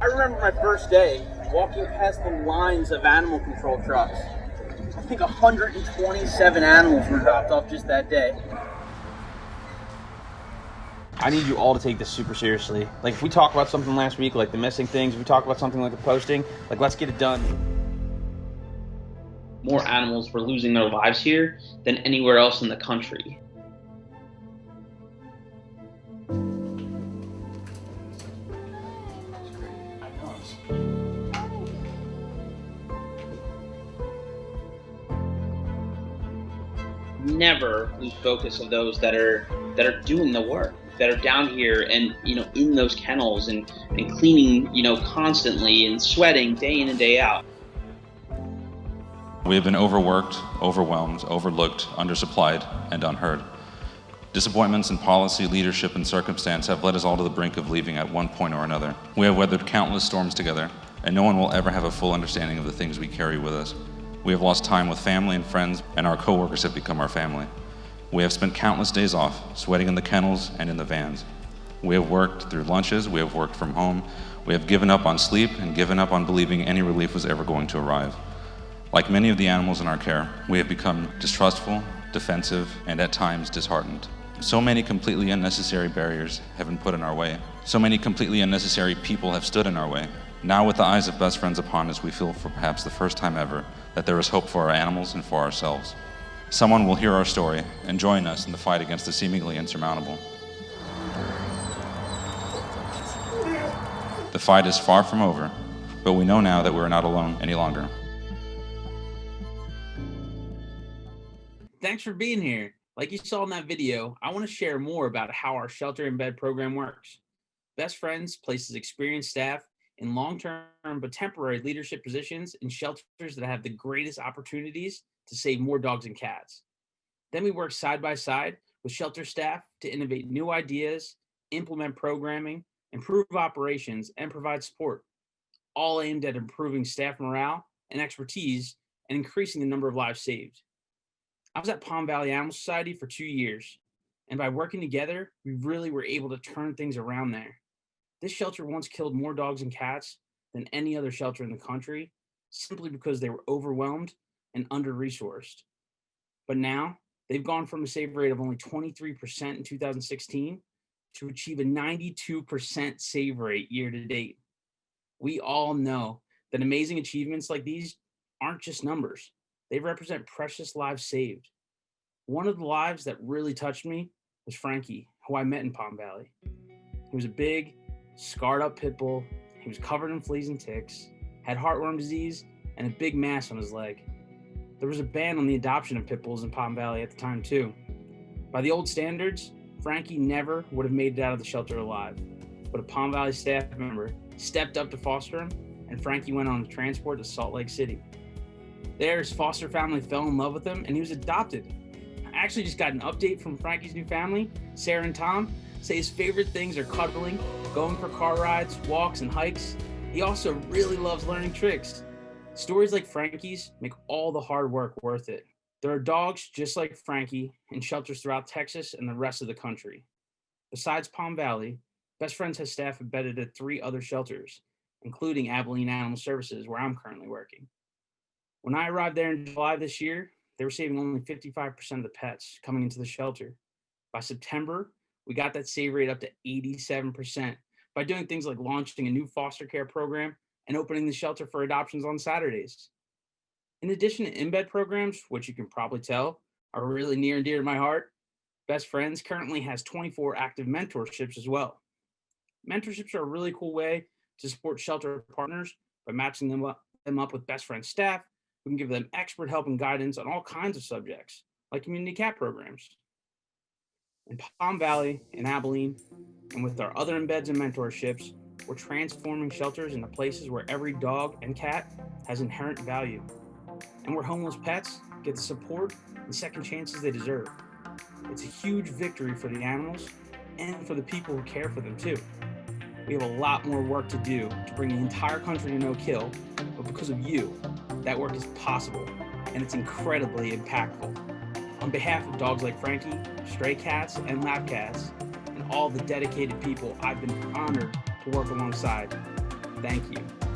I remember my first day walking past the lines of animal control trucks. I think 127 animals were dropped off just that day. I need you all to take this super seriously. Like, if we talk about something last week, like the missing things, if we talk about something like the posting, like, let's get it done. More animals were losing their lives here than anywhere else in the country. Never lose focus of those that are doing the work, that are down here and in those kennels and cleaning constantly and sweating day in and day out. We have been overworked, overwhelmed, overlooked, undersupplied, and unheard. Disappointments in policy, leadership, and circumstance have led us all to the brink of leaving at one point or another. We have weathered countless storms together, and no one will ever have a full understanding of the things we carry with us. We have lost time with family and friends, and our coworkers have become our family. We have spent countless days off, sweating in the kennels and in the vans. We have worked through lunches, we have worked from home, we have given up on sleep and given up on believing any relief was ever going to arrive. Like many of the animals in our care, we have become distrustful, defensive, and at times disheartened. So many completely unnecessary barriers have been put in our way. So many completely unnecessary people have stood in our way. Now, with the eyes of best friends upon us, we feel for perhaps the first time ever that there is hope for our animals and for ourselves. Someone will hear our story and join us in the fight against the seemingly insurmountable. The fight is far from over, but we know now that we are not alone any longer. Thanks for being here. Like you saw in that video, I want to share more about how our shelter in bed program works. Best Friends places experienced staff in long-term but temporary leadership positions in shelters that have the greatest opportunities to save more dogs and cats. Then we work side by side with shelter staff to innovate new ideas, implement programming, improve operations, and provide support, all aimed at improving staff morale and expertise and increasing the number of lives saved. I was at Palm Valley Animal Society for 2 years, and by working together, we really were able to turn things around there. This shelter once killed more dogs and cats than any other shelter in the country, simply because they were overwhelmed and under-resourced. But now, they've gone from a save rate of only 23% in 2016 to achieve a 92% save rate year to date. We all know that amazing achievements like these aren't just numbers. They represent precious lives saved. One of the lives that really touched me was Frankie, who I met in Palm Valley. He was a big, scarred up pit bull. He was covered in fleas and ticks, had heartworm disease, and a big mass on his leg. There was a ban on the adoption of pit bulls in Palm Valley at the time too. By the old standards, Frankie never would have made it out of the shelter alive, but a Palm Valley staff member stepped up to foster him, and Frankie went on a transport to Salt Lake City. There, his foster family fell in love with him, and he was adopted. I actually just got an update from Frankie's new family. Sarah and Tom say his favorite things are cuddling, going for car rides, walks, and hikes. He also really loves learning tricks. Stories like Frankie's make all the hard work worth it. There are dogs just like Frankie in shelters throughout Texas and the rest of the country. Besides Palm Valley, Best Friends has staff embedded at 3 other shelters, including Abilene Animal Services, where I'm currently working. When I arrived there in July this year, they were saving only 55% of the pets coming into the shelter. By September, we got that save rate up to 87% by doing things like launching a new foster care program and opening the shelter for adoptions on Saturdays. In addition to in-bed programs, which you can probably tell are really near and dear to my heart, Best Friends currently has 24 active mentorships as well. Mentorships are a really cool way to support shelter partners by matching them up with Best Friends staff who can give them expert help and guidance on all kinds of subjects, like community cat programs. In Palm Valley, in Abilene, and with our other embeds and mentorships, we're transforming shelters into places where every dog and cat has inherent value, and where homeless pets get the support and second chances they deserve. It's a huge victory for the animals and for the people who care for them too. We have a lot more work to do to bring the entire country to no kill, but because of you, that work is possible, and it's incredibly impactful. On behalf of dogs like Frankie, stray cats, and lab cats, and all the dedicated people I've been honored to work alongside, Thank you.